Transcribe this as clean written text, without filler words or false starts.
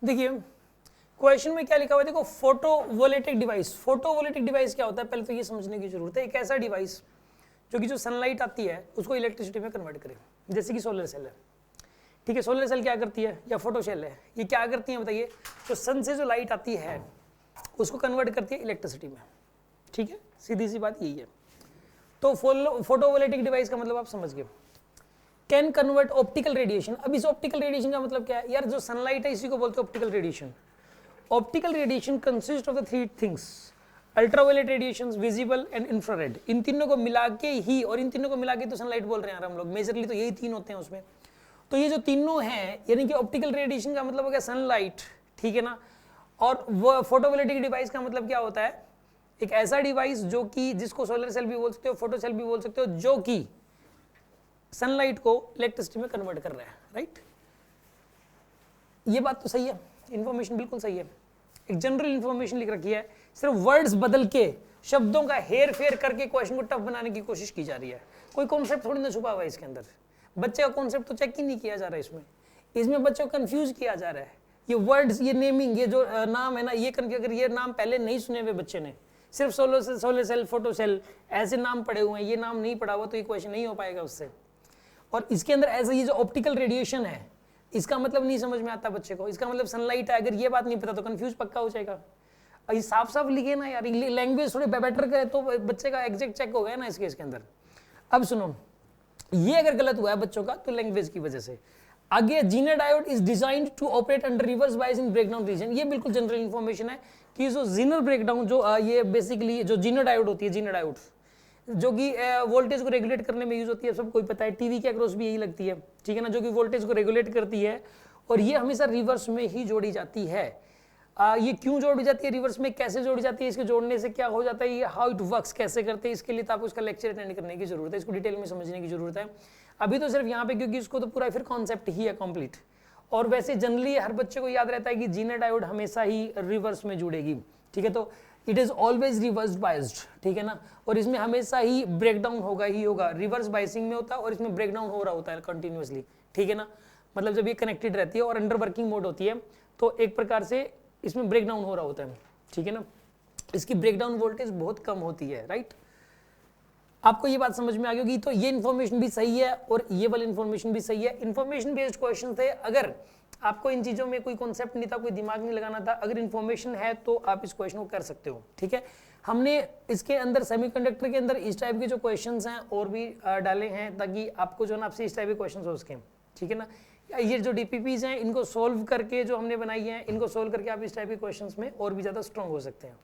देखिए क्वेश्चन में क्या लिखा हुआ है, देखो फोटोवोल्टिक डिवाइस। फोटोवोल्टिक डिवाइस क्या होता है, पहले तो ये समझने की जरूरत है। एक ऐसा डिवाइस जो कि जो सनलाइट आती है उसको इलेक्ट्रिसिटी में कन्वर्ट करे, जैसे कि सोलर सेल है। ठीक है, सोलर सेल क्या करती है, या फोटो सेल है, ये क्या करती है बताइए, तो सन से जो लाइट आती है उसको कन्वर्ट करती है इलेक्ट्रिसिटी में। ठीक है, सीधी सी बात यही है। तो फोटोवोल्टिक डिवाइस का मतलब आप समझ गए। Can convert optical radiation. अब इस ऑप्टिकल रेडिएशन का मतलब क्या है यार, जो सनलाइट है इसी को बोलते हैं optical radiation. Optical radiation consist of the three things, ultraviolet radiation, visible and infrared. इन तीनों को मिला के ही, और इन तीनों को मिला के तो सनलाइट बोल रहे हैं यार हम लोग, मेजरली तो यही तीन होते हैं उसमें। तो ये जो तीनों हैं, यानी कि ऑप्टिकल रेडिएशन का मतलब हो गया सनलाइट, ठीक है ना। और वो फोटोवोल्टिक डिवाइस का मतलब क्या होता है, एक ऐसा डिवाइस जो कि जिसको सोलर सेल भी बोल सकते हो, फोटो सेल भी बोल सकते हो, जो कि सनलाइट को इलेक्ट्रिसिटी में कन्वर्ट कर रहा है। राइट, ये बात तो सही है, इंफॉर्मेशन बिल्कुल सही है। एक जनरल इंफॉर्मेशन लिख रखी है, सिर्फ वर्ड्स बदल के, शब्दों का हेर फेर करके क्वेश्चन को टफ बनाने की कोशिश की जा रही है। कोई कॉन्सेप्ट थोड़ी ना छुपा हुआ है इसके अंदर। बच्चे का कॉन्सेप्ट तो चेक ही नहीं किया जा रहा है इसमें बच्चों को कंफ्यूज किया जा रहा है। ये वर्ड्स, ये नेमिंग, ये जो नाम है ना, ये अगर ये नाम पहले नहीं सुने हुए बच्चे ने, सिर्फ सोलर सेल, फोटो सेल ऐसे नाम पढ़े हुए हैं, ये नाम नहीं पढ़ा हुआ, तो ये क्वेश्चन नहीं हो पाएगा उससे। और इसके अंदर ऐसे ये जो ऑप्टिकल रेडिएशन है, इसका मतलब नहीं समझ में आता बच्चे को, इसका मतलब सनलाइट है, अगर ये बात नहीं पता तो कंफ्यूज पक्का हो जाएगा। ये साफ साफ लिखे ना यार, लैंग्वेज थोड़ी बेटर करे तो बच्चे का एग्जैक्ट चेक हो गया ना इसके अंदर। अब सुनो, ये अगर गलत हुआ है बच्चों का तो लैंग्वेज की वजह से। आगे, Zener diode is designed to operate under reverse bias in breakdown region. ये बिल्कुल जनरल इंफॉर्मेशन है कि जो जीनर ब्रेकडाउन, जो ये बेसिकली जो जीनर डायोड होती है, जीनर डायोड जो कि वोल्टेज को रेगुलेट करने में यूज होती है, सबको पता है, टीवी के अक्रॉस भी यही लगती है, ठीक है ना, जो कि वोल्टेज को रेगुलेट करती है, और ये हमेशा रिवर्स में ही जोड़ी जाती है। ये क्यों जोड़ी जाती है रिवर्स में, कैसे जोड़ी जाती है, इसके जोड़ने से क्या हो जाता है, ये हाउ इट वर्क्स कैसे करते हैं, इसके लिए तो आपको इसका लेक्चर अटेंड करने की जरूरत है, इसको डिटेल में समझने की जरूरत है। अभी तो सिर्फ यहाँ पे, क्योंकि इसको तो पूरा फिर कॉन्सेप्ट ही है कंप्लीट। और वैसे जनरली हर बच्चे को याद रहता है कि जीनर डायोड हमेशा ही रिवर्स में जुड़ेगी, ठीक है, तो it is always reverse biased, ठीक है ना। और इसमें हमेशा ही ब्रेकडाउन होगा ही होगा, रिवर्स बाइसिंग में होता है और इसमें ब्रेकडाउन हो रहा होता है कंटिन्यूअसली, ठीक है ना। मतलब जब ये कनेक्टेड रहती है और अंडर वर्किंग मोड होती है तो एक प्रकार से इसमें ब्रेकडाउन हो रहा होता है, ठीक है ना। इसकी ब्रेकडाउन वोल्टेज बहुत कम होती है। राइट, आपको ये बात समझ में आ गई होगी। तो ये इन्फॉर्मेशन भी सही है और ये वाली इन्फॉर्मेशन भी सही है। इन्फॉर्मेशन बेस्ड क्वेश्चन थे, अगर आपको इन चीजों में कोई कॉन्सेप्ट नहीं था, कोई दिमाग नहीं लगाना था, अगर इन्फॉर्मेशन है तो आप इस क्वेश्चन को कर सकते हो, ठीक है। हमने इसके अंदर सेमीकंडक्टर के अंदर इस टाइप के जो क्वेश्चंस हैं और भी डाले हैं, ताकि आपको जो ना आपसे इस टाइप के क्वेश्चंस हो सकें, ठीक है ना। ये जो डीपीपीज हैं इनको सोल्व करके जो हमने बनाई है, इनको सोल्व करके आप इस टाइप के क्वेश्चंस में और भी ज्यादा स्ट्रांग हो सकते हैं।